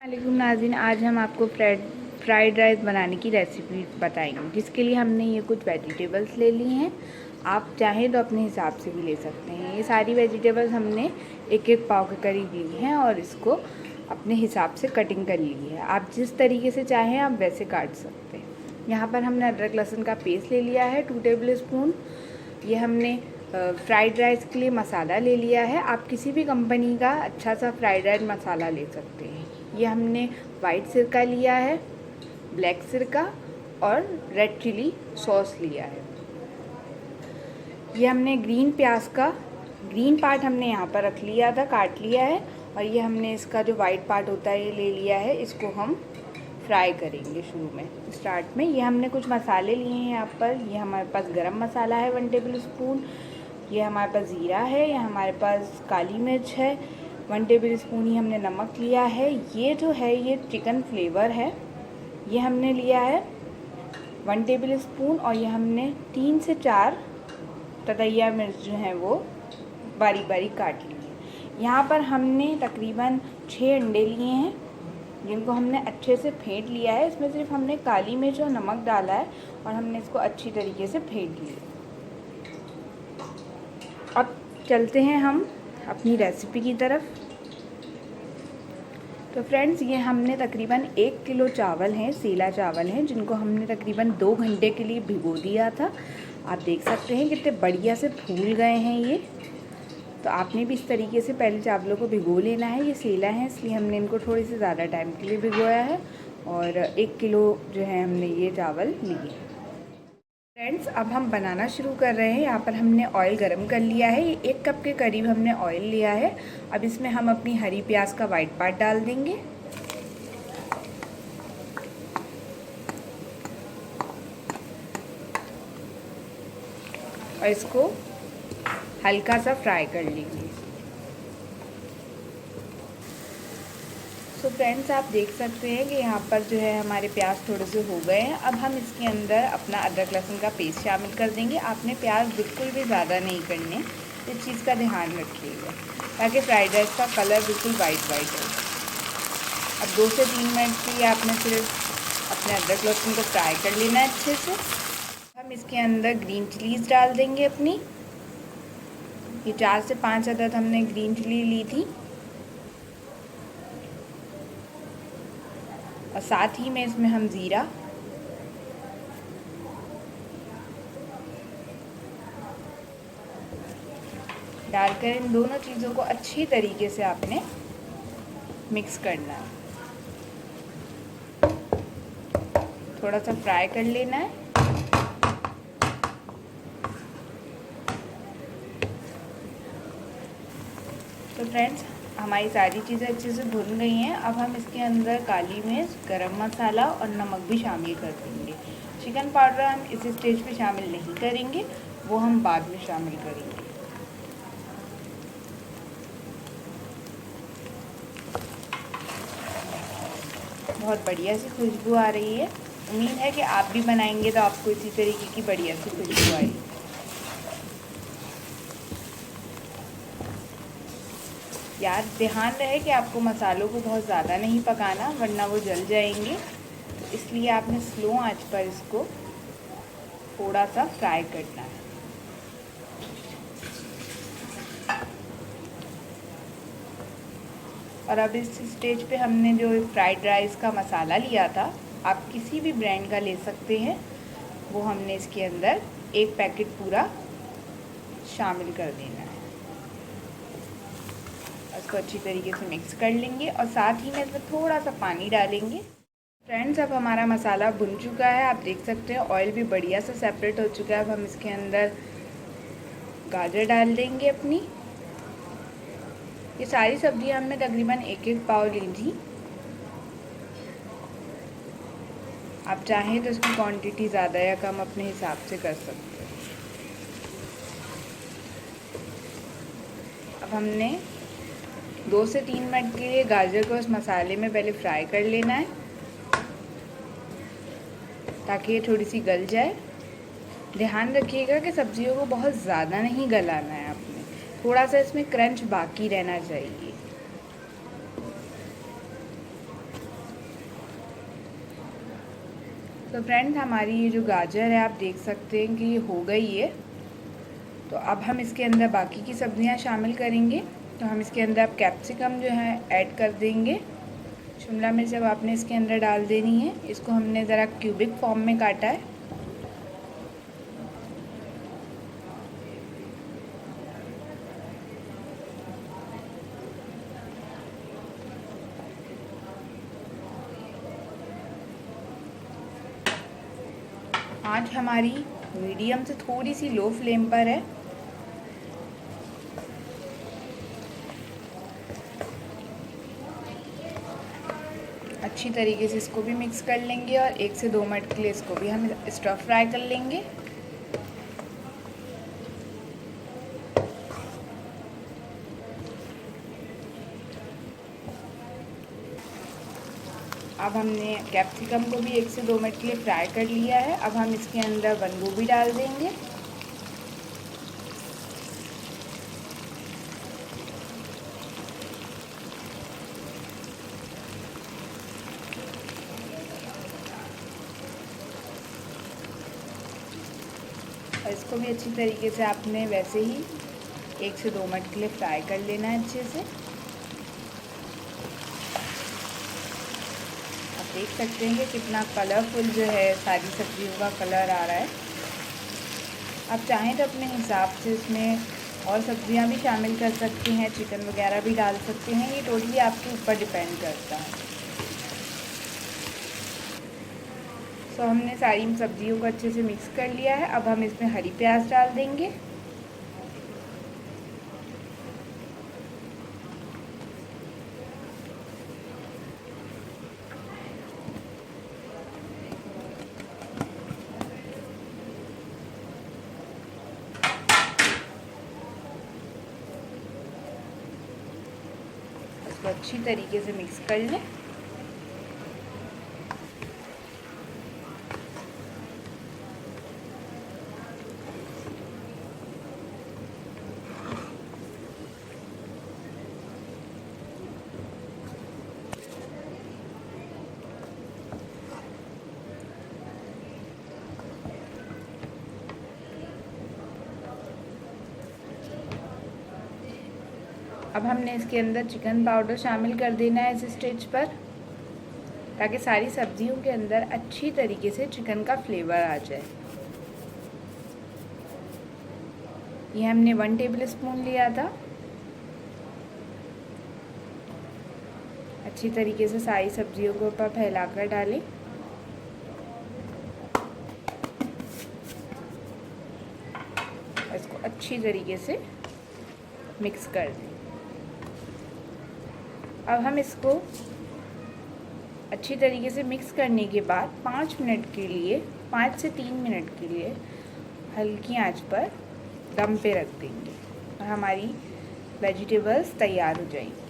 वालेकुम नाज़रीन, आज हम आपको फ्राइड राइस बनाने की रेसिपी बताएंगे। जिसके लिए हमने ये कुछ वेजिटेबल्स ले ली हैं। आप चाहें तो अपने हिसाब से भी ले सकते हैं। ये सारी वेजिटेबल्स हमने एक एक पाव के करीब ली हैं और इसको अपने हिसाब से कटिंग कर ली है। आप जिस तरीके से चाहें आप वैसे काट सकते हैं। यहाँ पर हमने अदरक लहसुन का पेस्ट ले लिया है 2 टेबल स्पून। ये हमने फ्राइड राइस के लिए मसाला ले लिया है। आप किसी भी कंपनी का अच्छा सा फ्राइड राइस मसाला ले सकते हैं। ये हमने वाइट सिरका लिया है, ब्लैक सिरका और रेड चिली सॉस लिया है। ये हमने ग्रीन प्याज का ग्रीन पार्ट हमने यहाँ पर रख लिया था, काट लिया है। और ये हमने इसका जो वाइट पार्ट होता है ये ले लिया है। इसको हम फ्राई करेंगे शुरू में स्टार्ट में। ये हमने कुछ मसाले लिए हैं यहाँ पर। ये हमारे पास गरम मसाला है 1 टेबल स्पून। ये हमारे पास ज़ीरा है। ये हमारे पास काली मिर्च है 1 टेबल स्पून ही हमने नमक लिया है। ये जो है ये चिकन फ्लेवर है, ये हमने लिया है 1 टेबल स्पून। और ये हमने 3 से 4 ततैया मिर्च जो हैं वो बारीक बारीक काट ली है। यहाँ पर हमने तकरीबन 6 अंडे लिए हैं जिनको हमने अच्छे से फेंट लिया है। इसमें सिर्फ हमने काली मिर्च और नमक डाला है और हमने इसको अच्छी तरीके से फेंट लिया। अब चलते हैं हम अपनी रेसिपी की तरफ। तो फ्रेंड्स, ये हमने तकरीबन 1 किलो चावल हैं, सेला चावल हैं, जिनको हमने तकरीबन 2 घंटे के लिए भिगो दिया था। आप देख सकते हैं कितने बढ़िया से फूल गए हैं ये। तो आपने भी इस तरीके से पहले चावलों को भिगो लेना है। ये सेला है इसलिए हमने इनको थोड़ी सी ज़्यादा टाइम के लिए भिगोया है। और 1 किलो जो है हमने ये चावल लिए। फ्रेंड्स, अब हम बनाना शुरू कर रहे हैं। यहाँ पर हमने ऑयल गरम कर लिया है। ये 1 कप के करीब हमने ऑयल लिया है। अब इसमें हम अपनी हरी प्याज का वाइट पार्ट डाल देंगे। और इसको हल्का सा फ्राई कर लेंगे। तो फ्रेंड्स, आप देख सकते हैं कि यहाँ पर जो है हमारे प्याज थोड़े से हो गए हैं। अब हम इसके अंदर अपना अदरक लहसुन का पेस्ट शामिल कर देंगे। आपने प्याज बिल्कुल भी ज़्यादा नहीं करने, इस चीज़ का ध्यान रखिएगा ताकि फ्राइड राइस का कलर बिल्कुल वाइट हो। अब 2 से 3 मिनट के लिए आपने सिर्फ अपने अदरक लहसुन को फ्राई कर लेना है अच्छे से। हम इसके अंदर ग्रीन चिलीज़ डाल देंगे अपनी। ये 4 से 5 अदद हमने ग्रीन चिली ली थी। और साथ ही में इसमें हम ज़ीरा डालकर इन दोनों चीज़ों को अच्छी तरीके से आपने मिक्स करना है। थोड़ा सा फ्राई कर लेना है। तो फ्रेंड्स, हमारी सारी चीज़ें अच्छे से भुन गई हैं। अब हम इसके अंदर काली मिर्च, गरम मसाला और नमक भी शामिल कर देंगे। चिकन पाउडर हम इस स्टेज पे शामिल नहीं करेंगे, वो हम बाद में शामिल करेंगे। बहुत बढ़िया सी खुशबू आ रही है। उम्मीद है कि आप भी बनाएंगे तो आपको इसी तरीके की बढ़िया सी खुशबू आएगी। यार, ध्यान रहे कि आपको मसालों को बहुत ज़्यादा नहीं पकाना वरना वो जल जाएंगे। तो इसलिए आपने स्लो आंच पर इसको थोड़ा सा फ्राई करना है। और अब इस स्टेज पे हमने जो फ्राइड राइस का मसाला लिया था, आप किसी भी ब्रांड का ले सकते हैं, वो हमने इसके अंदर 1 पैकेट पूरा शामिल कर देना है। इसको अच्छी तरीके से मिक्स कर लेंगे और साथ ही में इसमें थोड़ा सा पानी डालेंगे। फ्रेंड्स, अब हमारा मसाला भुन चुका है। आप देख सकते हैं ऑयल भी बढ़िया से सेपरेट हो चुका है। अब हम इसके अंदर गाजर डाल देंगे अपनी। ये सारी सब्जियां हमने तकरीबन 1-1 पाव ली थी। आप चाहें तो इसकी क्वांटिटी ज़्यादा या कम अपने हिसाब से कर सकते हैं। अब हमने 2 से 3 मिनट के लिए गाजर को इस मसाले में पहले फ्राई कर लेना है ताकि ये थोड़ी सी गल जाए। ध्यान रखिएगा कि सब्जियों को बहुत ज़्यादा नहीं गलाना है आपने, थोड़ा सा इसमें क्रंच बाकी रहना चाहिए। तो फ्रेंड्स, हमारी ये जो गाजर है आप देख सकते हैं कि ये हो गई है। तो अब हम इसके अंदर बाकी की सब्जियां शामिल करेंगे। तो हम इसके अंदर अब कैप्सिकम जो है ऐड कर देंगे। शिमला मिर्च अब आपने इसके अंदर डाल देनी है। इसको हमने ज़रा क्यूबिक फॉर्म में काटा है। आँच हमारी मीडियम से थोड़ी सी लो फ्लेम पर है। अच्छी तरीके से इसको भी मिक्स कर लेंगे और 1 से 2 मिनट के लिए इसको भी हम स्टर फ्राई कर लेंगे। अब हमने कैप्सिकम को भी 1 से 2 मिनट के लिए फ्राई कर लिया है। अब हम इसके अंदर बंद गोभी डाल देंगे। और इसको भी अच्छी तरीके से आपने वैसे ही 1 से 2 मिनट के लिए फ्राई कर लेना है अच्छे से। देख सकते हैं कि कितना कलरफुल जो है सारी सब्जियों का कलर आ रहा है। आप चाहें तो अपने हिसाब से इसमें और सब्जियां भी शामिल कर सकते हैं, चिकन वगैरह भी डाल सकते हैं। ये टोटली आपके ऊपर डिपेंड करता है। सो हमने सारी सब्जियों को अच्छे से मिक्स कर लिया है। अब हम इसमें हरी प्याज डाल देंगे। इसको अच्छी तरीके से मिक्स कर लें। अब हमने इसके अंदर चिकन पाउडर शामिल कर देना है इस स्टेज पर, ताकि सारी सब्जियों के अंदर अच्छी तरीके से चिकन का फ्लेवर आ जाए। ये हमने 1 टेबल स्पून लिया था। अच्छी तरीके से सारी सब्जियों के ऊपर फैलाकर डालें। इसको अच्छी तरीके से मिक्स कर दें। अब हम इसको अच्छी तरीके से मिक्स करने के बाद 5 मिनट के लिए 5 से 3 मिनट के लिए हल्की आंच पर दम पे रख देंगे और हमारी वेजिटेबल्स तैयार हो जाएंगी।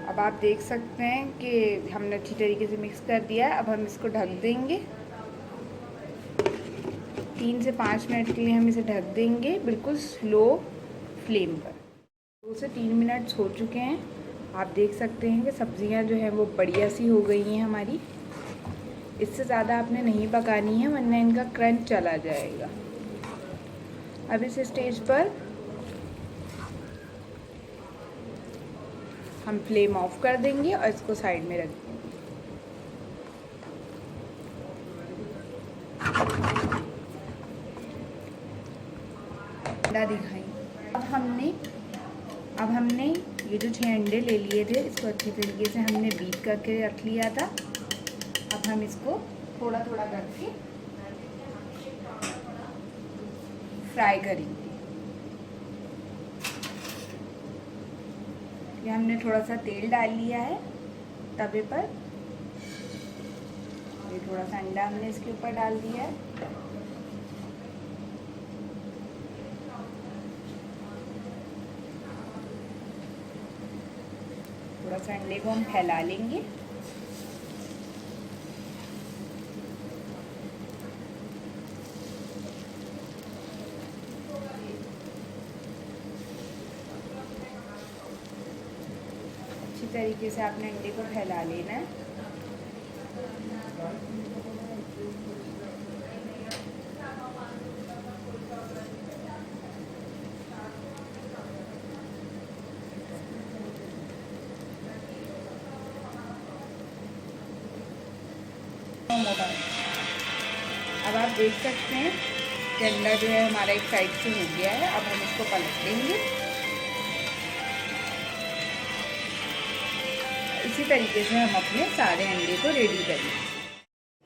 अब आप देख सकते हैं कि हमने अच्छी तरीके से मिक्स कर दिया है। अब हम इसको ढक देंगे। 3 से 5 मिनट के लिए हम इसे ढक देंगे, बिल्कुल स्लो फ्लेम पर। 2 से 3 मिनट्स हो चुके हैं। आप देख सकते हैं कि सब्जियां जो है वो बढ़िया सी हो गई हैं हमारी। इससे ज़्यादा आपने नहीं पकानी है, वरना इनका क्रंच चला जाएगा। अब इस स्टेज पर हम फ्लेम ऑफ कर देंगे और इसको साइड में रख देंगे। अंडा दिखाई। अब हमने ये जो 6 अंडे ले लिए थे, इसको अच्छी तरीके से हमने बीट करके रख लिया था। अब हम इसको थोड़ा थोड़ा करके फ्राई करेंगे। ये हमने थोड़ा सा तेल डाल लिया है तवे पर। ये थोड़ा सा अंडा हमने इसके ऊपर डाल दिया है। थोड़ा सा अंडे को हम फैला लेंगे। अच्छी तरीके से आपने अंडे को फैला लेना है। अब आप देख सकते हैं कि अंडा जो है हमारा एक साइड से हो गया है। अब हम इसको पलट देंगे। इसी तरीके से हम अपने सारे अंडे को रेडी करेंगे।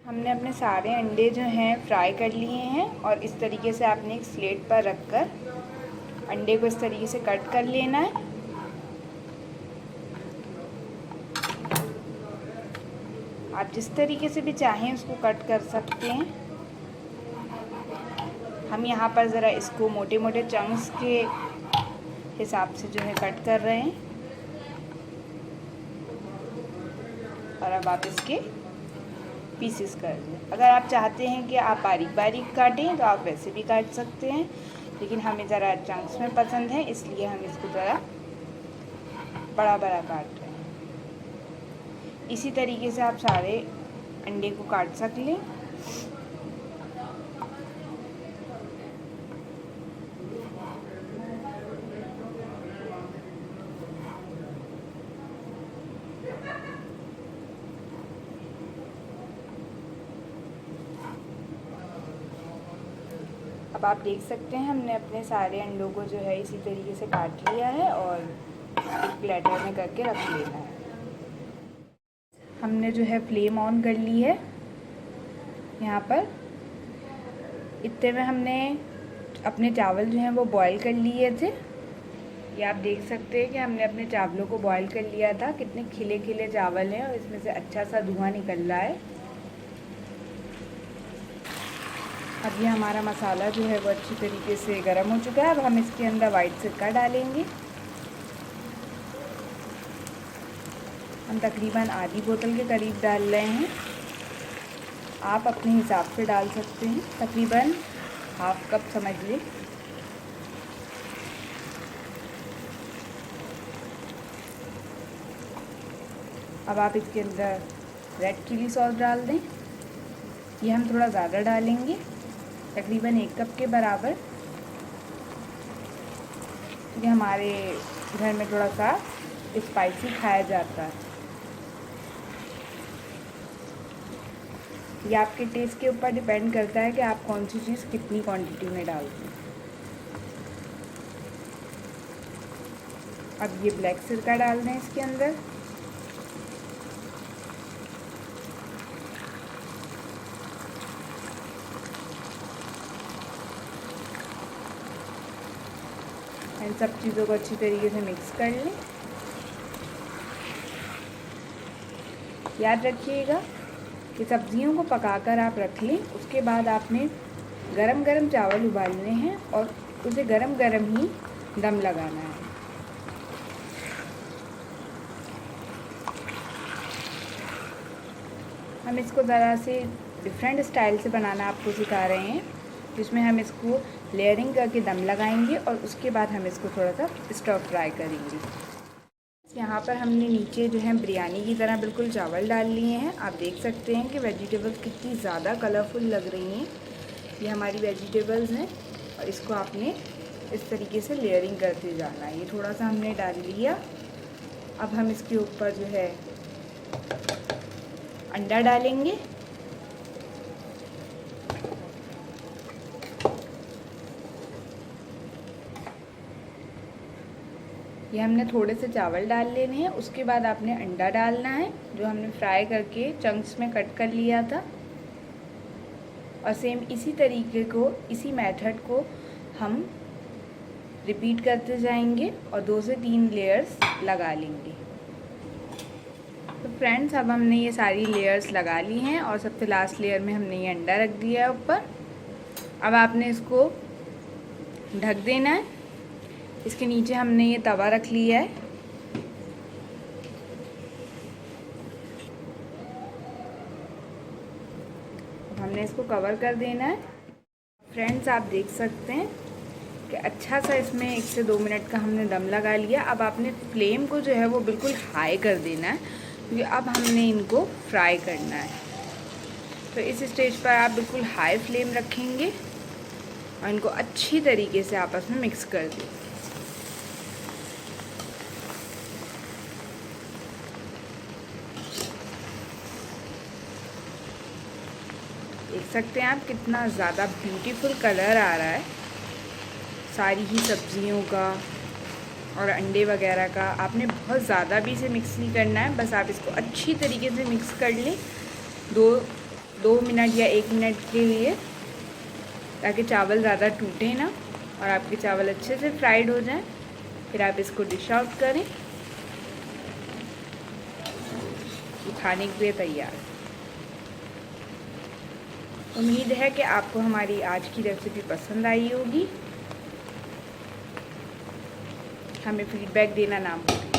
हमने अपने सारे अंडे जो हैं फ्राई कर लिए हैं और इस तरीके से आपने एक स्लेट पर रखकर अंडे को इस तरीके से कट कर लेना है। आप जिस तरीके से भी चाहें उसको कट कर सकते हैं। हम यहाँ पर ज़रा इसको मोटे मोटे चंक्स के हिसाब से जो है कट कर रहे हैं। और अब आप इसके पीसेस कर दें। अगर आप चाहते हैं कि आप बारीक बारीक काटें तो आप वैसे भी काट सकते हैं, लेकिन हमें ज़रा चंक्स में पसंद है, इसलिए हम इसको ज़रा बड़ा बड़ा काट रहे हैं। इसी तरीके से आप सारे अंडे को काट सक लें। अब आप देख सकते हैं हमने अपने सारे अंडों को जो है इसी तरीके से काट लिया है और एक प्लेटर में करके रख लेना है। हमने जो है फ्लेम ऑन कर ली है। यहाँ पर इतने में हमने अपने चावल जो हैं वो बॉईल कर लिए थे। ये आप देख सकते हैं कि हमने अपने चावलों को बॉईल कर लिया था। कितने खिले खिले चावल हैं और इसमें से अच्छा सा धुआं निकल रहा है। अब ये हमारा मसाला जो है वो अच्छी तरीके से गर्म हो चुका है। अब हम इसके अंदर वाइट सिरका डालेंगे। हम तकरीबन आधी बोतल के करीब डाल रहे हैं। आप अपने हिसाब से डाल सकते हैं, तकरीबन हाफ कप समझ लें। अब आप इसके अंदर रेड चिली सॉस डाल दें। ये हम थोड़ा ज़्यादा डालेंगे, तकरीबन 1 कप के बराबर, क्योंकि हमारे घर में थोड़ा सा स्पाइसी खाया जाता है। ये आपके टेस्ट के ऊपर डिपेंड करता है कि आप कौन सी चीज़ कितनी क्वांटिटी में डालते हैं। अब ये ब्लैक सिरका डाल दें इसके अंदर। इन सब चीज़ों को अच्छी तरीके से मिक्स कर लें। याद रखिएगा कि सब्जियों को पकाकर आप रख लें, उसके बाद आपने गरम गरम चावल उबालने हैं और उसे गरम गरम ही दम लगाना है। हम इसको ज़रा से डिफरेंट स्टाइल से बनाना आपको सिखा रहे हैं, जिसमें हम इसको लेयरिंग करके दम लगाएंगे और उसके बाद हम इसको थोड़ा सा स्टर फ्राई करेंगे। यहाँ पर हमने नीचे जो है बिरयानी की तरह बिल्कुल चावल डाल लिए हैं। आप देख सकते हैं कि वेजिटेबल्स कितनी ज़्यादा कलरफुल लग रही हैं। ये हमारी वेजिटेबल्स हैं और इसको आपने इस तरीके से लेयरिंग करते जाना है। ये थोड़ा सा हमने डाल लिया। अब हम इसके ऊपर जो है अंडा डालेंगे। ये हमने थोड़े से चावल डाल लेने हैं, उसके बाद आपने अंडा डालना है जो हमने फ्राई करके चंक्स में कट कर लिया था। और सेम इसी तरीके को, इसी मेथड को हम रिपीट करते जाएंगे और 2 से 3 लेयर्स लगा लेंगे। तो फ्रेंड्स, अब हमने ये सारी लेयर्स लगा ली हैं और सबसे लास्ट लेयर में हमने ये अंडा रख दिया है ऊपर। अब आपने इसको ढक देना है। इसके नीचे हमने ये तवा रख लिया है। हमने इसको कवर कर देना है। फ्रेंड्स, आप देख सकते हैं कि अच्छा सा इसमें 1 से 2 मिनट का हमने दम लगा लिया। अब आपने फ्लेम को जो है वो बिल्कुल हाई कर देना है, क्योंकि अब हमने इनको फ्राई करना है। तो इस स्टेज पर आप बिल्कुल हाई फ्लेम रखेंगे और इनको अच्छी तरीके से आपस में मिक्स कर दें। देख सकते हैं आप कितना ज़्यादा ब्यूटीफुल कलर आ रहा है सारी ही सब्जियों का और अंडे वगैरह का। आपने बहुत ज़्यादा भी इसे मिक्स नहीं करना है, बस आप इसको अच्छी तरीके से मिक्स कर लें 2 मिनट या 1 मिनट के लिए, ताकि चावल ज़्यादा टूटे ना और आपके चावल अच्छे से फ्राइड हो जाएं। फिर आप इसको डिश आउट करें, खाने के लिए तैयार। उम्मीद है कि आपको हमारी आज की रेसिपी पसंद आई होगी। हमें फीडबैक देना ना भूलें।